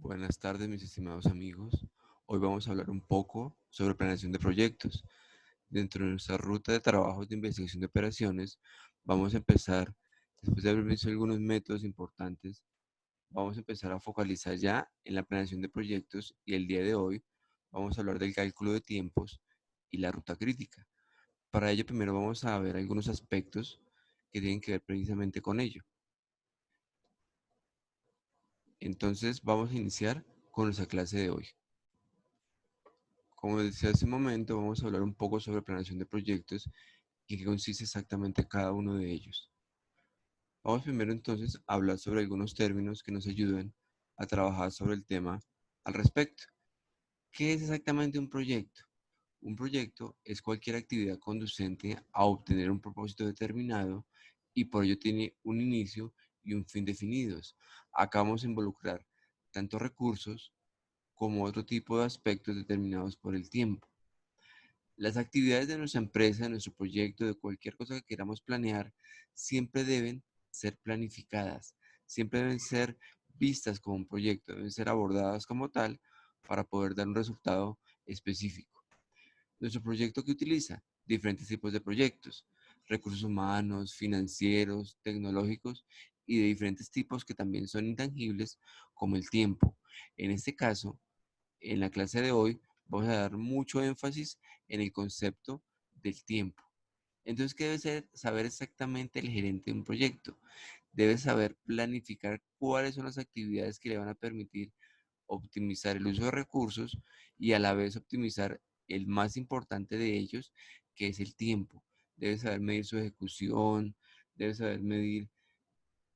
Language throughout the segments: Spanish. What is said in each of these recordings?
Buenas tardes, mis estimados amigos. Hoy vamos a hablar un poco sobre planeación de proyectos. Dentro de nuestra ruta de trabajos de investigación de operaciones, vamos a empezar, después de haber visto algunos métodos importantes, vamos a empezar a focalizar ya en la planeación de proyectos y el día de hoy vamos a hablar del cálculo de tiempos y la ruta crítica. Para ello, primero vamos a ver algunos aspectos que tienen que ver precisamente con ello. Entonces, vamos a iniciar con nuestra clase de hoy. Como decía hace un momento, vamos a hablar un poco sobre planeación de proyectos y en qué consiste exactamente cada uno de ellos. Vamos primero entonces a hablar sobre algunos términos que nos ayudan a trabajar sobre el tema al respecto. ¿Qué es exactamente un proyecto? Un proyecto es cualquier actividad conducente a obtener un propósito determinado y por ello tiene un inicio y un fin definidos. Acá vamos a involucrar tanto recursos como otro tipo de aspectos determinados por el tiempo. Las actividades de nuestra empresa, de nuestro proyecto, de cualquier cosa que queramos planear, siempre deben ser planificadas, siempre deben ser vistas como un proyecto, deben ser abordadas como tal para poder dar un resultado específico. Nuestro proyecto que utiliza diferentes tipos de proyectos, recursos humanos, financieros, tecnológicos y de diferentes tipos que también son intangibles como el tiempo. En este caso, en la clase de hoy vamos a dar mucho énfasis en el concepto del tiempo. Entonces, ¿qué debe saber exactamente el gerente de un proyecto? Debe saber planificar cuáles son las actividades que le van a permitir optimizar el uso de recursos y a la vez optimizar el más importante de ellos, que es el tiempo. Debe saber medir su ejecución, debe saber medir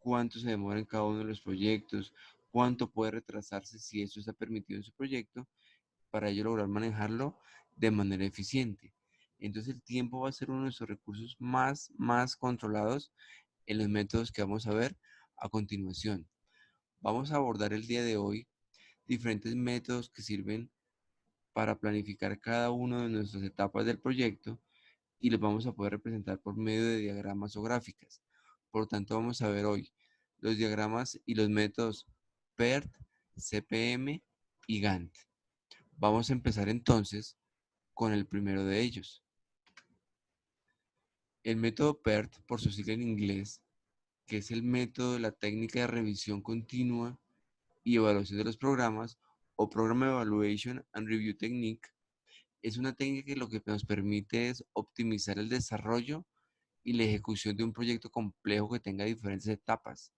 cuánto se demora en cada uno de los proyectos, cuánto puede retrasarse si eso está permitido en su proyecto para ello lograr manejarlo de manera eficiente. Entonces el tiempo va a ser uno de nuestros recursos más controlados en los métodos que vamos a ver a continuación. Vamos a abordar el día de hoy diferentes métodos que sirven para planificar cada una de nuestras etapas del proyecto y los vamos a poder representar por medio de diagramas o gráficas. Por lo tanto, vamos a ver hoy los diagramas y los métodos PERT, CPM y Gantt. Vamos a empezar entonces con el primero de ellos. El método PERT, por su sigla en inglés, que es el método de la técnica de revisión continua y evaluación de los programas, o Program Evaluation and Review Technique, es una técnica que lo que nos permite es optimizar el desarrollo y la ejecución de un proyecto complejo que tenga diferentes etapas.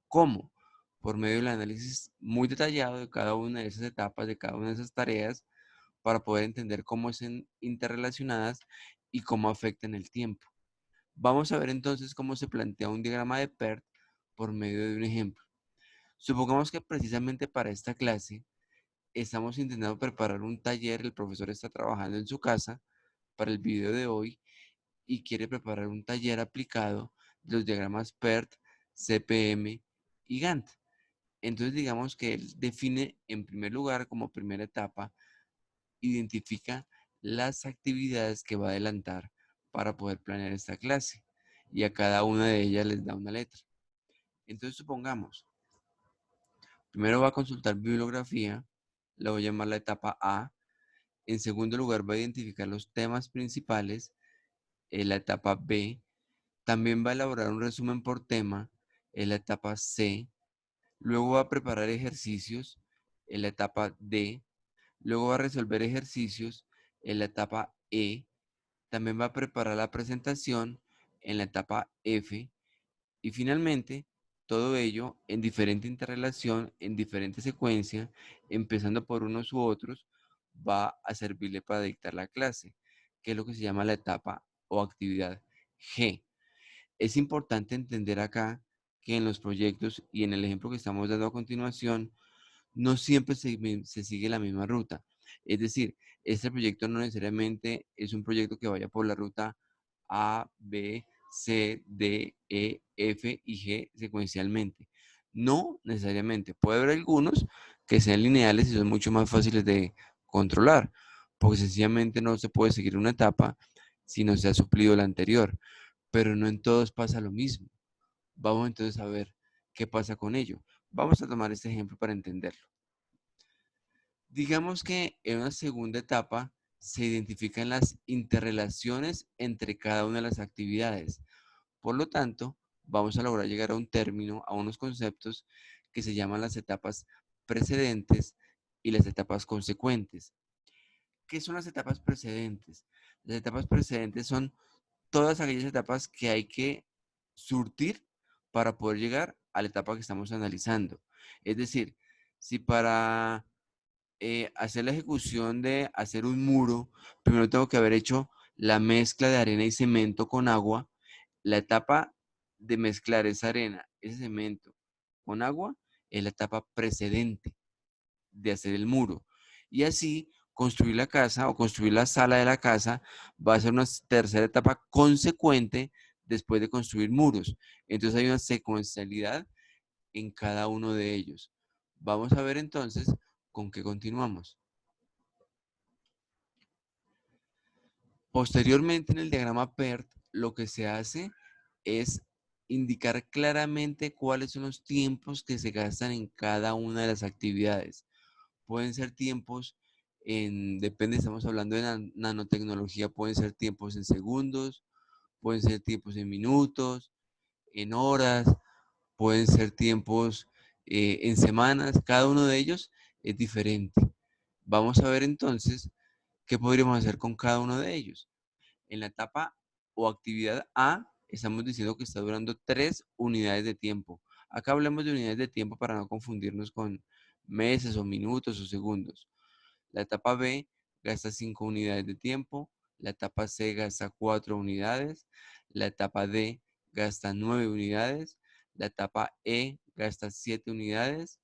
¿Cómo? Por medio del análisis muy detallado de cada una de esas etapas, de cada una de esas tareas, para poder entender cómo están interrelacionadas y cómo afectan el tiempo. Vamos a ver entonces cómo se plantea un diagrama de PERT por medio de un ejemplo. Supongamos que precisamente para esta clase estamos intentando preparar un taller, el profesor está trabajando en su casa para el video de hoy y quiere preparar un taller aplicado de los diagramas PERT, CPM y Gantt. Entonces digamos que él define en primer lugar como primera etapa, identifica las actividades que va a adelantar para poder planear esta clase y a cada una de ellas les da una letra. Entonces supongamos, primero va a consultar bibliografía, la voy a llamar la etapa A. En segundo lugar va a identificar los temas principales, en la etapa B. También va a elaborar un resumen por tema, en la etapa C. Luego va a preparar ejercicios, en la etapa D. Luego va a resolver ejercicios, en la etapa E. También va a preparar la presentación en la etapa F y finalmente todo ello en diferente interrelación, en diferente secuencia, empezando por unos u otros, va a servirle para dictar la clase, que es lo que se llama la etapa o actividad G. Es importante entender acá que en los proyectos y en el ejemplo que estamos dando a continuación, no siempre se sigue la misma ruta. Es decir, este proyecto no necesariamente es un proyecto que vaya por la ruta A, B, C, D, E, F y G secuencialmente. No necesariamente. Puede haber algunos que sean lineales y son mucho más fáciles de controlar, porque sencillamente no se puede seguir una etapa si no se ha suplido la anterior. Pero no en todos pasa lo mismo. Vamos entonces a ver qué pasa con ello. Vamos a tomar este ejemplo para entenderlo. Digamos que en una segunda etapa se identifican las interrelaciones entre cada una de las actividades. Por lo tanto, vamos a lograr llegar a un término, a unos conceptos que se llaman las etapas precedentes y las etapas consecuentes. ¿Qué son las etapas precedentes? Las etapas precedentes son todas aquellas etapas que hay que surtir para poder llegar a la etapa que estamos analizando. Es decir, si para hacer la ejecución de hacer un muro, primero tengo que haber hecho la mezcla de arena y cemento con agua, la etapa de mezclar esa arena, ese cemento con agua, es la etapa precedente de hacer el muro. Y así construir la casa o construir la sala de la casa va a ser una tercera etapa consecuente después de construir muros. Entonces hay una secuencialidad en cada uno de ellos. Vamos a ver entonces con qué continuamos. Posteriormente en el diagrama PERT lo que se hace es indicar claramente cuáles son los tiempos que se gastan en cada una de las actividades. Pueden ser tiempos depende, estamos hablando de nanotecnología, pueden ser tiempos en segundos, pueden ser tiempos en minutos, en horas, pueden ser tiempos en semanas, cada uno de ellos es diferente. Vamos a ver entonces qué podríamos hacer con cada uno de ellos. En la etapa o actividad A, estamos diciendo que está durando 3 unidades de tiempo. Acá hablamos de unidades de tiempo para no confundirnos con meses o minutos o segundos. La etapa B gasta 5 unidades de tiempo. La etapa C gasta 4 unidades. La etapa D gasta 9 unidades. La etapa E gasta 7 unidades.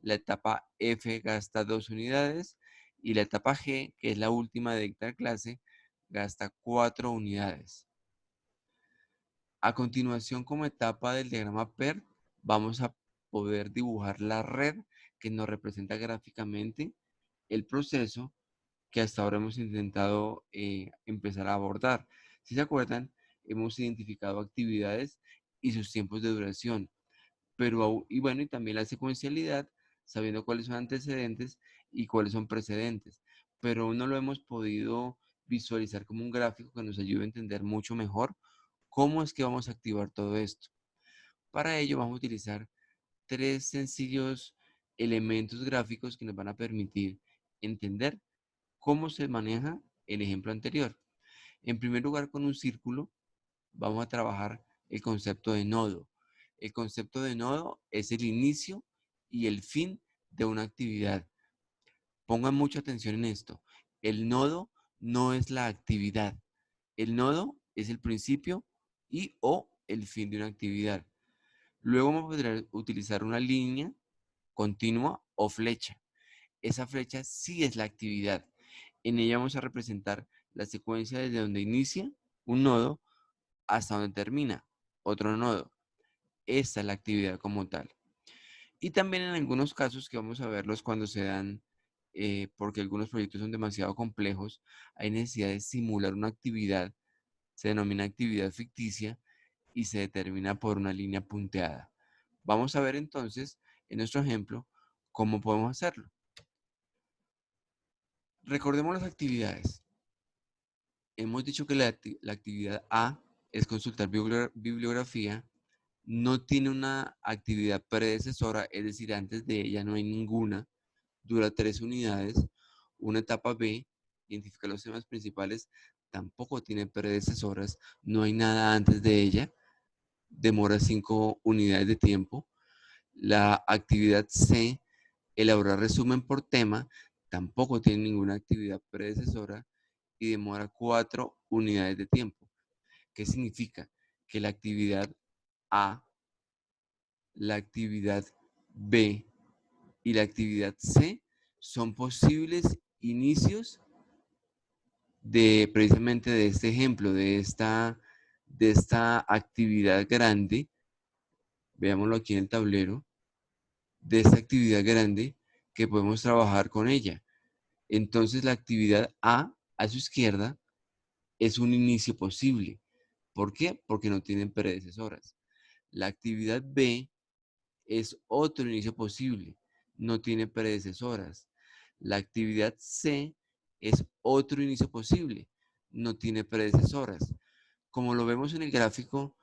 La etapa F gasta 2 unidades. Y la etapa G, que es la última de dictar clase, gasta 4 unidades. A continuación, como etapa del diagrama PERT, vamos a poder dibujar la red que nos representa gráficamente el proceso que hasta ahora hemos intentado empezar a abordar. Si se acuerdan, hemos identificado actividades y sus tiempos de duración, pero y bueno, y también la secuencialidad, sabiendo cuáles son antecedentes y cuáles son precedentes, pero aún no lo hemos podido visualizar como un gráfico que nos ayude a entender mucho mejor cómo es que vamos a activar todo esto. Para ello vamos a utilizar tres sencillos elementos gráficos que nos van a permitir entender cómo se maneja el ejemplo anterior. En primer lugar, con un círculo vamos a trabajar el concepto de nodo. El concepto de nodo es el inicio y el fin de una actividad. Pongan mucha atención en esto. El nodo no es la actividad. El nodo es el principio y o el fin de una actividad. Luego vamos a poder utilizar una línea continua o flecha. Esa flecha sí es la actividad. En ella vamos a representar la secuencia desde donde inicia un nodo hasta donde termina otro nodo. Esta es la actividad como tal. Y también en algunos casos que vamos a verlos cuando se dan, porque algunos proyectos son demasiado complejos, hay necesidad de simular una actividad, se denomina actividad ficticia y se determina por una línea punteada. Vamos a ver entonces en nuestro ejemplo cómo podemos hacerlo. Recordemos las actividades. Hemos dicho que la actividad A es consultar bibliografía, no tiene una actividad predecesora, es decir, antes de ella no hay ninguna, dura 3 unidades. Una etapa B, identificar los temas principales, tampoco tiene predecesoras, no hay nada antes de ella, demora 5 unidades de tiempo. La actividad C, elaborar resumen por tema, tampoco tiene ninguna actividad predecesora y demora 4 unidades de tiempo. ¿Qué significa? Que la actividad A, la actividad B y la actividad C son posibles inicios de precisamente de este ejemplo, de esta actividad grande, veámoslo aquí en el tablero, de esta actividad grande que podemos trabajar con ella. Entonces la actividad A su izquierda, es un inicio posible. ¿Por qué? Porque no tienen predecesoras. La actividad B es otro inicio posible, no tiene predecesoras. La actividad C es otro inicio posible, no tiene predecesoras. Como lo vemos en el gráfico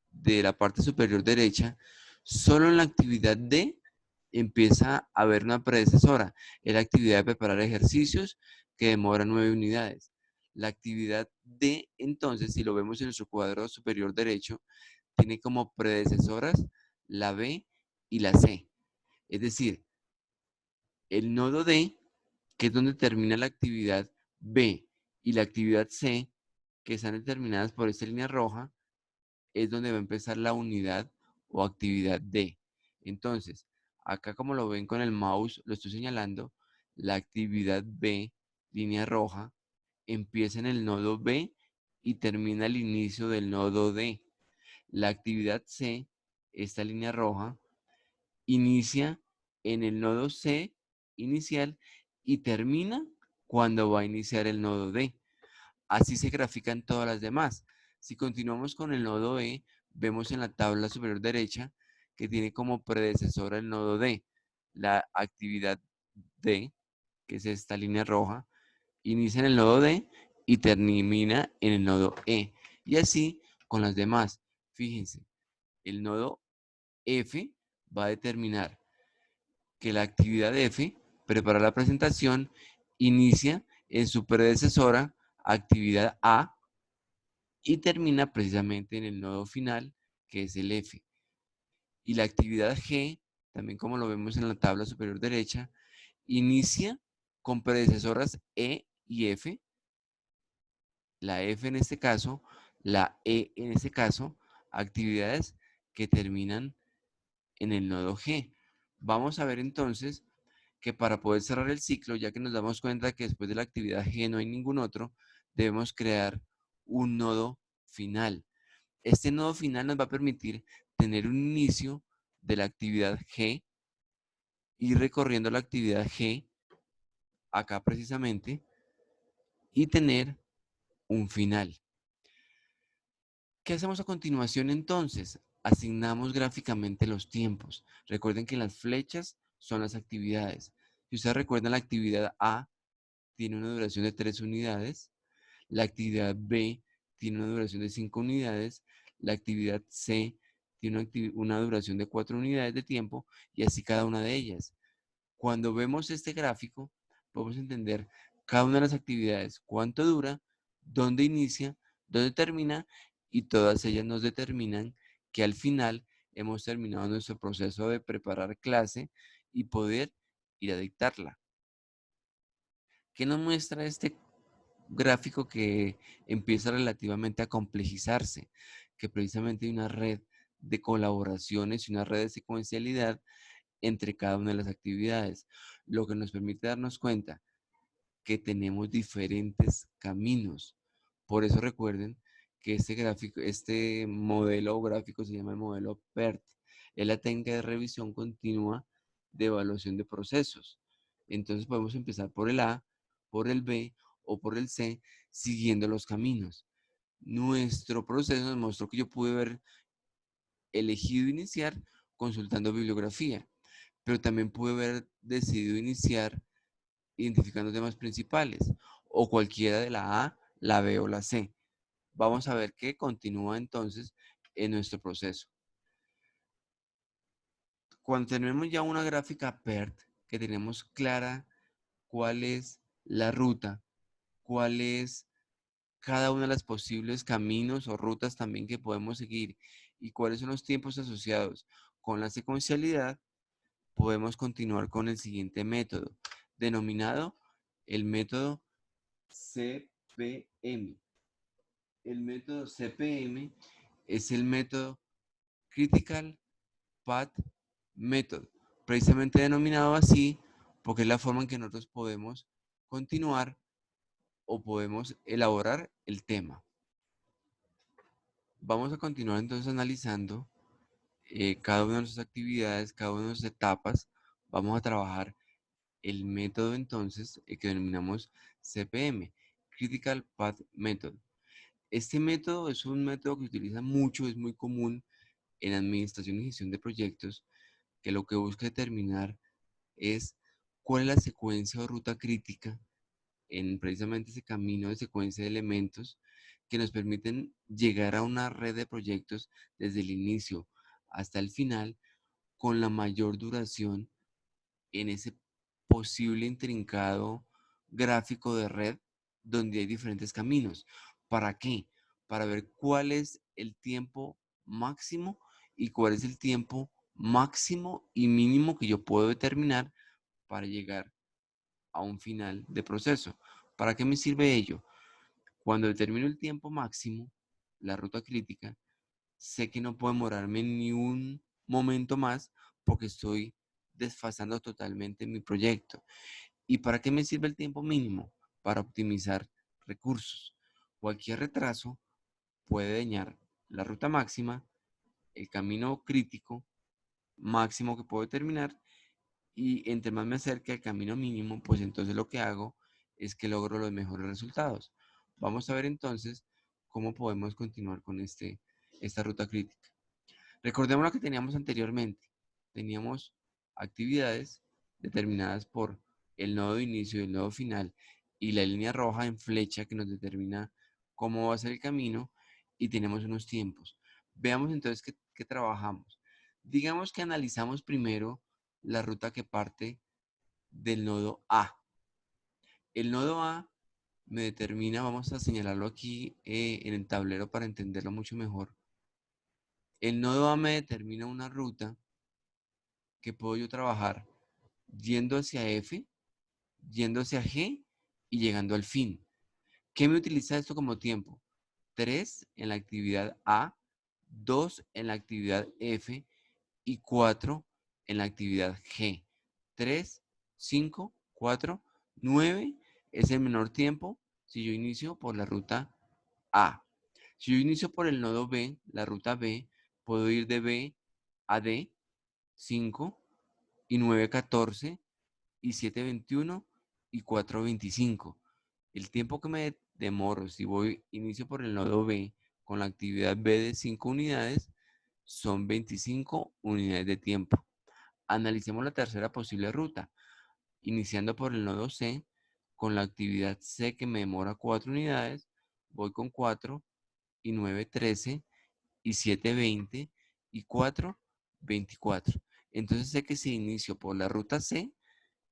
de la parte superior derecha, solo en la actividad D empieza a haber una predecesora. Es la actividad de preparar ejercicios que demora 9 unidades. La actividad D, entonces, si lo vemos en su cuadro superior derecho, tiene como predecesoras la B y la C. Es decir, el nodo D, que es donde termina la actividad B, y la actividad C, que están determinadas por esta línea roja, es donde va a empezar la unidad o actividad D. Entonces, acá como lo ven con el mouse, lo estoy señalando, la actividad B, línea roja, empieza en el nodo B y termina al inicio del nodo D. La actividad C, esta línea roja, inicia en el nodo C inicial y termina cuando va a iniciar el nodo D. Así se grafican todas las demás. Si continuamos con el nodo E, vemos en la tabla superior derecha que tiene como predecesora el nodo D. La actividad D, que es esta línea roja, inicia en el nodo D y termina en el nodo E. Y así con las demás. Fíjense, el nodo F va a determinar que la actividad F, prepara la presentación, inicia en su predecesora, actividad A, y termina precisamente en el nodo final, que es el F. Y la actividad G, también como lo vemos en la tabla superior derecha, inicia con predecesoras E y F, la F en este caso, la E en este caso, actividades que terminan en el nodo G. Vamos a ver entonces que para poder cerrar el ciclo, ya que nos damos cuenta que después de la actividad G no hay ningún otro, debemos crear un nodo final. Este nodo final nos va a permitir tener un inicio de la actividad G, ir recorriendo la actividad G, acá precisamente, y tener un final. ¿Qué hacemos a continuación entonces? Asignamos gráficamente los tiempos. Recuerden que las flechas son las actividades. Si ustedes recuerdan, la actividad A tiene una duración de 3 unidades, la actividad B tiene una duración de 5 unidades, la actividad C tiene una duración de 4 unidades de tiempo y así cada una de ellas. Cuando vemos este gráfico, podemos entender cada una de las actividades, cuánto dura, dónde inicia, dónde termina y todas ellas nos determinan que al final hemos terminado nuestro proceso de preparar clase y poder ir a dictarla. ¿Qué nos muestra este gráfico que empieza relativamente a complejizarse? Que precisamente hay una red de colaboraciones y una red de secuencialidad entre cada una de las actividades, lo que nos permite darnos cuenta que tenemos diferentes caminos. Por eso recuerden que este gráfico, este modelo gráfico se llama el modelo PERT. Es la técnica de revisión continua de evaluación de procesos. Entonces podemos empezar por el A, por el B o por el C, siguiendo los caminos. Nuestro proceso nos mostró que yo pude haber elegido iniciar consultando bibliografía, pero también pude haber decidido iniciar identificando temas principales o cualquiera de la A, la B o la C. Vamos a ver qué continúa entonces en nuestro proceso. Cuando tenemos ya una gráfica PERT, que tenemos clara cuál es la ruta, cuál es cada una de las posibles caminos o rutas también que podemos seguir y cuáles son los tiempos asociados con la secuencialidad, podemos continuar con el siguiente método, denominado el método CPM. El método CPM es el método Critical Path Method, precisamente denominado así porque es la forma en que nosotros podemos continuar o podemos elaborar el tema. Vamos a continuar entonces analizando cada una de nuestras actividades, cada una de nuestras etapas. Vamos a trabajar el método entonces que denominamos CPM, Critical Path Method. Este método es un método que se utiliza mucho, es muy común en administración y gestión de proyectos, que lo que busca determinar es cuál es la secuencia o ruta crítica en precisamente ese camino de secuencia de elementos que nos permiten llegar a una red de proyectos desde el inicio hasta el final con la mayor duración en ese posible intrincado gráfico de red donde hay diferentes caminos. ¿Para qué? Para ver cuál es el tiempo máximo y cuál es el tiempo máximo y mínimo que yo puedo determinar para llegar a un final de proceso. ¿Para qué me sirve ello? Cuando determino el tiempo máximo, la ruta crítica, sé que no puedo demorarme ni un momento más porque estoy desfasando totalmente mi proyecto. ¿Y para qué me sirve el tiempo mínimo? Para optimizar recursos. Cualquier retraso puede dañar la ruta máxima, el camino crítico máximo que puedo determinar y entre más me acerque al camino mínimo, pues entonces lo que hago es que logro los mejores resultados. Vamos a ver entonces cómo podemos continuar con esta ruta crítica. Recordemos lo que teníamos anteriormente. Teníamos actividades determinadas por el nodo de inicio y el nodo final y la línea roja en flecha que nos determina cómo va a ser el camino y tenemos unos tiempos. Veamos entonces qué trabajamos. Digamos que analizamos primero la ruta que parte del nodo A. El nodo A me determina, vamos a señalarlo aquí en el tablero para entenderlo mucho mejor. El nodo A me determina una ruta que puedo yo trabajar yendo hacia F, yendo hacia G y llegando al fin. ¿Qué me utiliza esto como tiempo? 3 en la actividad A, 2 en la actividad F y 4 en la actividad G. 3, 5, 4, 9 es el menor tiempo si yo inicio por la ruta A. Si yo inicio por el nodo B, la ruta B, puedo ir de B a D, 5 y 9, 14 y 7, 21 y 4, 25. El tiempo que me demoro si voy inicio por el nodo B con la actividad B de 5 unidades son 25 unidades de tiempo. Analicemos la tercera posible ruta, iniciando por el nodo C con la actividad C que me demora 4 unidades, voy con 4 y 9, 13 y 7, 20 y 4, 24. Entonces sé que si inicio por la ruta C,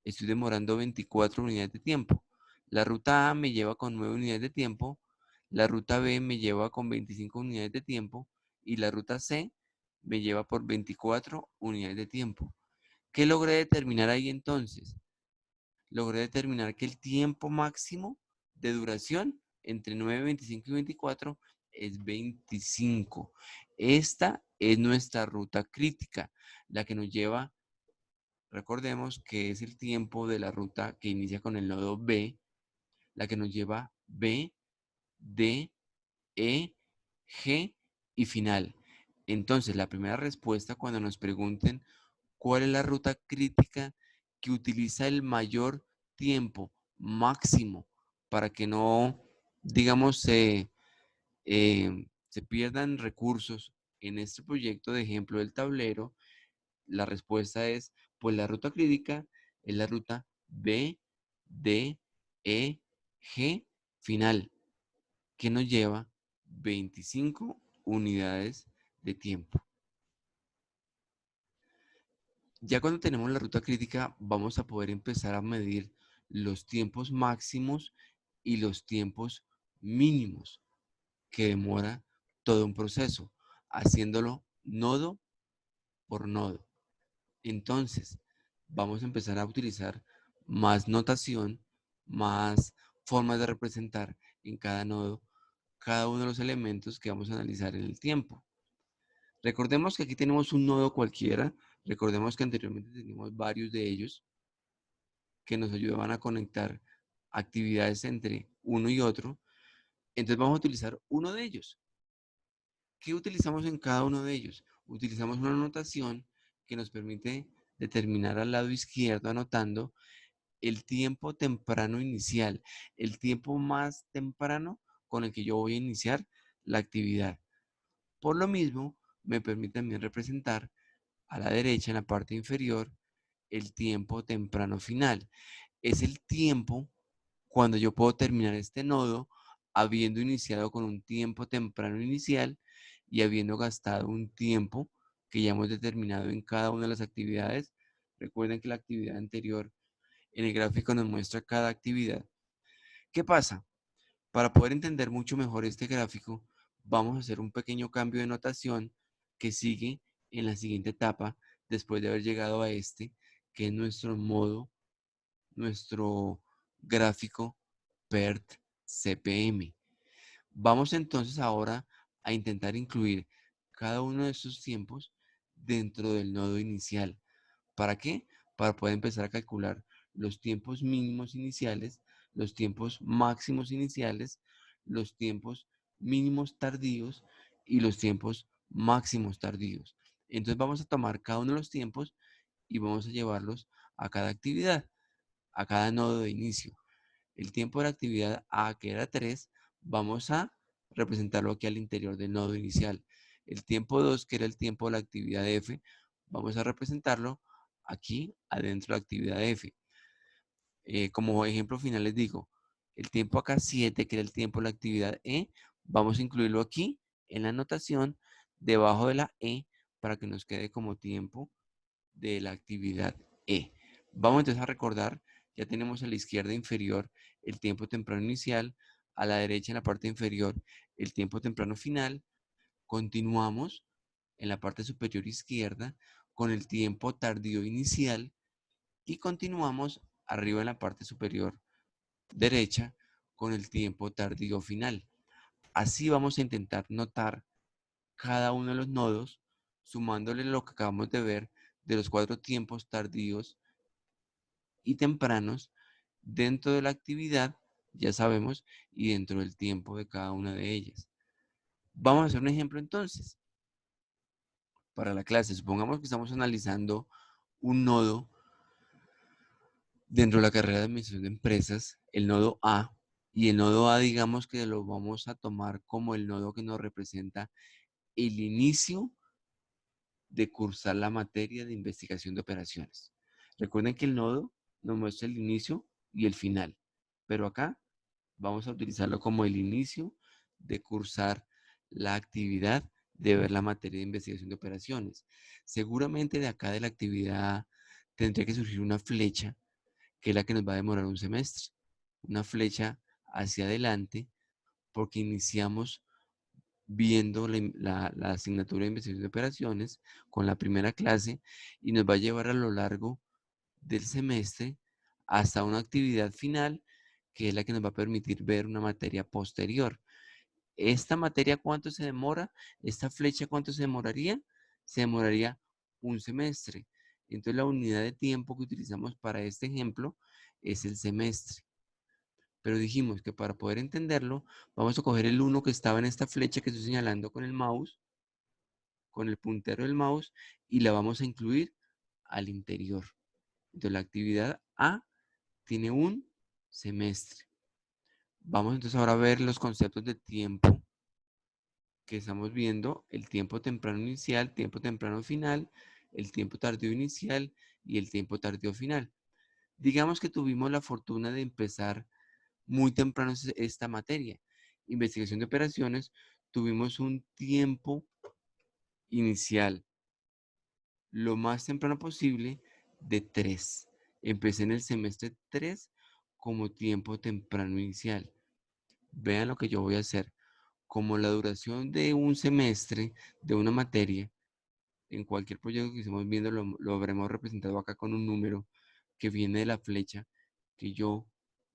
estoy demorando 24 unidades de tiempo. La ruta A me lleva con 9 unidades de tiempo, la ruta B me lleva con 25 unidades de tiempo y la ruta C me lleva por 24 unidades de tiempo. ¿Qué logré determinar ahí entonces? Logré determinar que el tiempo máximo de duración entre 9, 25 y 24 es 25. Esta es nuestra ruta crítica, la que nos lleva, recordemos que es el tiempo de la ruta que inicia con el nodo B, la que nos lleva B, D, E, G y final. Entonces, la primera respuesta cuando nos pregunten cuál es la ruta crítica que utiliza el mayor tiempo máximo para que no, digamos, se pierdan recursos en este proyecto de ejemplo del tablero, la respuesta es, pues la ruta crítica es la ruta B, D, E, G final, que nos lleva 25 unidades de tiempo. Ya cuando tenemos la ruta crítica, vamos a poder empezar a medir los tiempos máximos y los tiempos mínimos que demora todo un proceso, haciéndolo nodo por nodo. Entonces, vamos a empezar a utilizar más notación, más formas de representar en cada nodo cada uno de los elementos que vamos a analizar en el tiempo. Recordemos que aquí tenemos un nodo cualquiera. Recordemos que anteriormente teníamos varios de ellos que nos ayudaban a conectar actividades entre uno y otro. Entonces vamos a utilizar uno de ellos. ¿Qué utilizamos en cada uno de ellos? Utilizamos una notación que nos permite determinar al lado izquierdo anotando el tiempo temprano inicial, el tiempo más temprano con el que yo voy a iniciar la actividad. Por lo mismo, me permite también representar a la derecha en la parte inferior el tiempo temprano final. Es el tiempo cuando yo puedo terminar este nodo habiendo iniciado con un tiempo temprano inicial y habiendo gastado un tiempo que ya hemos determinado en cada una de las actividades. Recuerden que la actividad anterior en el gráfico nos muestra cada actividad. ¿Qué pasa? Para poder entender mucho mejor este gráfico, vamos a hacer un pequeño cambio de notación que sigue en la siguiente etapa después de haber llegado a este, que es nuestro modo, nuestro gráfico PERT CPM. Vamos entonces ahora a intentar incluir cada uno de estos tiempos dentro del nodo inicial. ¿Para qué? Para poder empezar a calcular los tiempos mínimos iniciales, los tiempos máximos iniciales, los tiempos mínimos tardíos y los tiempos máximos tardíos. Entonces vamos a tomar cada uno de los tiempos y vamos a llevarlos a cada actividad, a cada nodo de inicio. El tiempo de la actividad A, que era 3, vamos a representarlo aquí al interior del nodo inicial. El tiempo 2, que era el tiempo de la actividad F, vamos a representarlo aquí adentro de la actividad F. Como ejemplo final les digo, el tiempo acá 7, que era el tiempo de la actividad E, vamos a incluirlo aquí en la anotación debajo de la E para que nos quede como tiempo de la actividad E. Vamos entonces a recordar, ya tenemos a la izquierda inferior el tiempo temprano inicial, a la derecha en la parte inferior el tiempo temprano final. Continuamos en la parte superior izquierda con el tiempo tardío inicial y continuamos arriba en la parte superior derecha con el tiempo tardío final. Así vamos a intentar notar cada uno de los nodos sumándole lo que acabamos de ver de los 4 tiempos tardíos y tempranos dentro de la actividad, ya sabemos, y dentro del tiempo de cada una de ellas. Vamos a hacer un ejemplo entonces para la clase. Supongamos que estamos analizando un nodo dentro de la carrera de administración de empresas, el nodo A, y el nodo A digamos que lo vamos a tomar como el nodo que nos representa el inicio de cursar la materia de investigación de operaciones. Recuerden que el nodo nos muestra el inicio y el final, pero acá vamos a utilizarlo como el inicio de cursar la actividad de ver la materia de investigación de operaciones. Seguramente de acá de la actividad tendría que surgir una flecha que es la que nos va a demorar un semestre. Una flecha hacia adelante porque iniciamos viendo la asignatura de investigación de operaciones con la primera clase y nos va a llevar a lo largo del semestre hasta una actividad final que es la que nos va a permitir ver una materia posterior. ¿Esta materia cuánto se demora? ¿Esta flecha cuánto se demoraría? Se demoraría un semestre. Entonces la unidad de tiempo que utilizamos para este ejemplo es el semestre. Pero dijimos que para poder entenderlo, vamos a coger el 1 que estaba en esta flecha que estoy señalando con el mouse, con el puntero del mouse, y la vamos a incluir al interior. Entonces la actividad A tiene un semestre. Vamos entonces ahora a ver los conceptos de tiempo que estamos viendo, el tiempo temprano inicial, tiempo temprano final, el tiempo tardío inicial y el tiempo tardío final. Digamos que tuvimos la fortuna de empezar muy temprano esta materia. Investigación de operaciones, tuvimos un tiempo inicial lo más temprano posible de 3. Empecé en el semestre 3 como tiempo temprano inicial. Vean lo que yo voy a hacer. Como la duración de un semestre de una materia, en cualquier proyecto que estemos viendo, lo habremos representado acá con un número que viene de la flecha que yo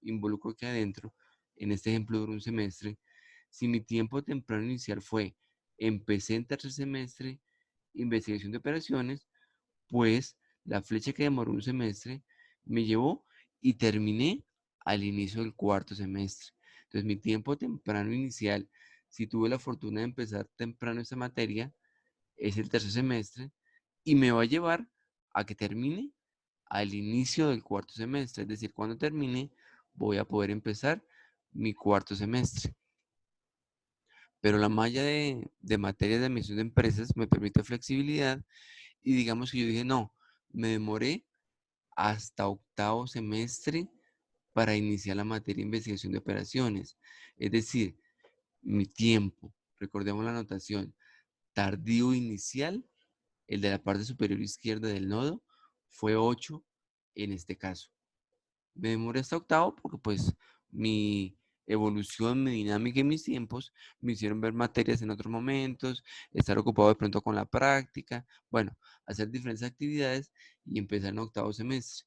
involucro aquí adentro. En este ejemplo dura un semestre. Si mi tiempo temprano inicial fue, empecé en tercer semestre, investigación de operaciones, pues la flecha que demoró un semestre me llevó y terminé al inicio del cuarto semestre. Entonces mi tiempo temprano inicial, si tuve la fortuna de empezar temprano esta materia, es el tercer semestre y me va a llevar a que termine al inicio del cuarto semestre. Es decir, cuando termine voy a poder empezar mi cuarto semestre. Pero la malla de materias de admisión de empresas me permite flexibilidad y digamos que yo dije, no, me demoré hasta octavo semestre para iniciar la materia de investigación de operaciones. Es decir, mi tiempo, recordemos la anotación, tardío inicial, el de la parte superior izquierda del nodo, fue 8 en este caso. Me demoré hasta octavo porque pues mi evolución, mi dinámica y mis tiempos me hicieron ver materias en otros momentos, estar ocupado de pronto con la práctica, bueno, hacer diferentes actividades y empezar en octavo semestre.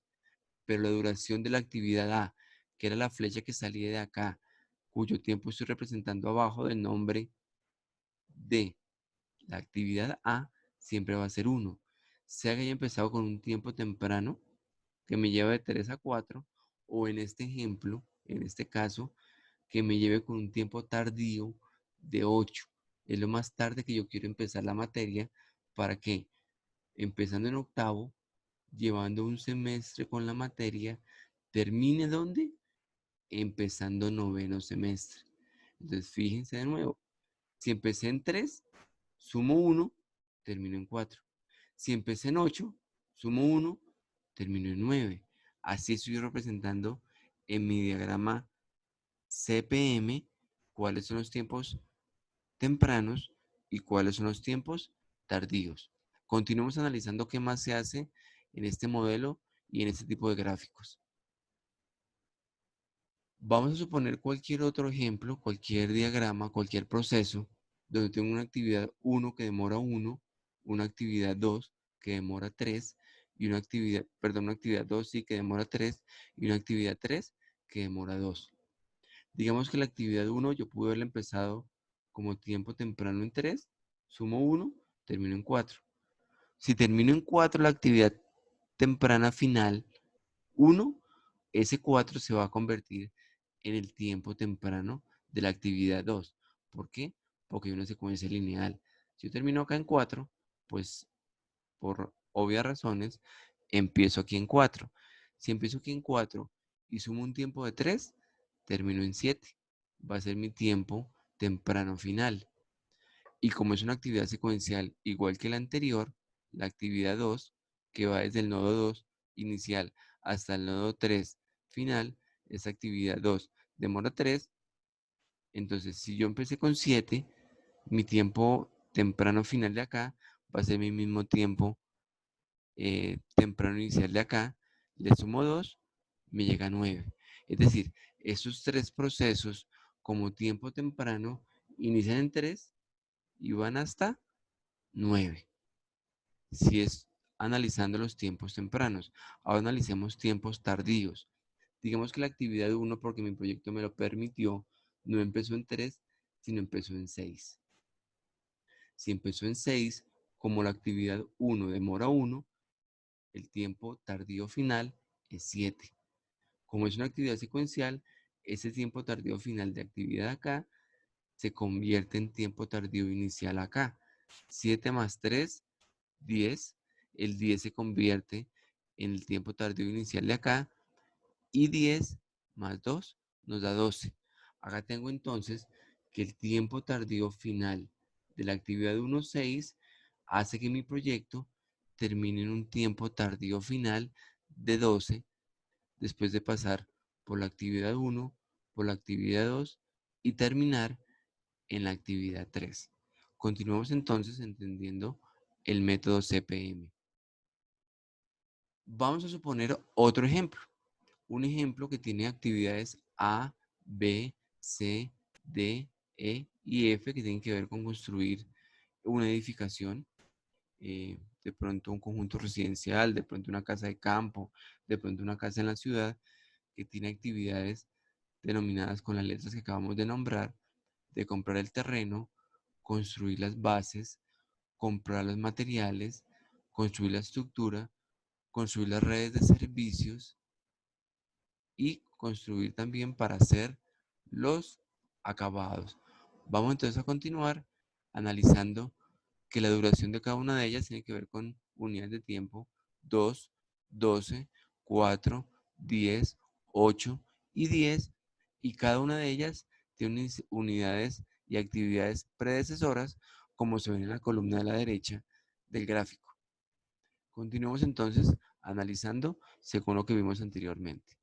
Pero la duración de la actividad A, que era la flecha que salía de acá, cuyo tiempo estoy representando abajo del nombre de la actividad A, siempre va a ser 1. Sea que haya empezado con un tiempo temprano, que me lleve de 3 a 4, o en este ejemplo, en este caso, que me lleve con un tiempo tardío de 8. Es lo más tarde que yo quiero empezar la materia para que, empezando en octavo, llevando un semestre con la materia, termine ¿dónde? Empezando noveno semestre. Entonces, fíjense de nuevo, si empecé en 3, sumo 1, termino en 4. Si empecé en 8, sumo 1, termino en 9. Así estoy representando en mi diagrama CPM cuáles son los tiempos tempranos y cuáles son los tiempos tardíos. Continuemos analizando qué más se hace en este modelo y en este tipo de gráficos. Vamos a suponer cualquier otro ejemplo, cualquier diagrama, cualquier proceso, donde tengo una actividad 1 que demora 1, una actividad 2 que demora 3, y una actividad, perdón, una actividad 2 sí que demora 3, y una actividad 3 que demora 2. Digamos que la actividad 1 yo pude haberla empezado como tiempo temprano en 3, sumo 1, termino en 4. Si termino en 4 la actividad temprana final 1, ese 4 se va a convertir en el tiempo temprano de la actividad 2. ¿Por qué? Porque hay una secuencia lineal. Si yo termino acá en 4, pues por obvias razones, empiezo aquí en 4. Si empiezo aquí en 4 y sumo un tiempo de 3, termino en 7. Va a ser mi tiempo temprano final. Y como es una actividad secuencial igual que la anterior, la actividad 2, que va desde el nodo 2 inicial hasta el nodo 3 final, esa actividad 2 demora 3. Entonces, si yo empecé con 7, mi tiempo temprano final de acá va a ser mi mismo tiempo temprano inicial de acá. Le sumo 2, me llega a 9. Es decir, esos tres procesos como tiempo temprano inician en 3 y van hasta 9. Si es analizando los tiempos tempranos. Ahora analicemos tiempos tardíos. Digamos que la actividad 1, porque mi proyecto me lo permitió, no empezó en 3, sino empezó en 6. Si empezó en 6, como la actividad 1 demora 1, el tiempo tardío final es 7. Como es una actividad secuencial, ese tiempo tardío final de actividad acá se convierte en tiempo tardío inicial acá. 7 más 3, 10. El 10 se convierte en el tiempo tardío inicial de acá. Y 10 más 2 nos da 12. Acá tengo entonces que el tiempo tardío final de la actividad 1.6 hace que mi proyecto termine en un tiempo tardío final de 12 después de pasar por la actividad 1, por la actividad 2 y terminar en la actividad 3. Continuamos entonces entendiendo el método CPM. Vamos a suponer otro ejemplo. Un ejemplo que tiene actividades A, B, C, D, E y F que tienen que ver con construir una edificación, de pronto un conjunto residencial, de pronto una casa de campo, de pronto una casa en la ciudad, que tiene actividades denominadas con las letras que acabamos de nombrar, de comprar el terreno, construir las bases, comprar los materiales, construir la estructura, construir las redes de servicios y construir también para hacer los acabados. Vamos entonces a continuar analizando que la duración de cada una de ellas tiene que ver con unidades de tiempo 2, 12, 4, 10, 8 y 10, y cada una de ellas tiene unidades y actividades predecesoras como se ven en la columna de la derecha del gráfico. Continuemos entonces analizando según lo que vimos anteriormente.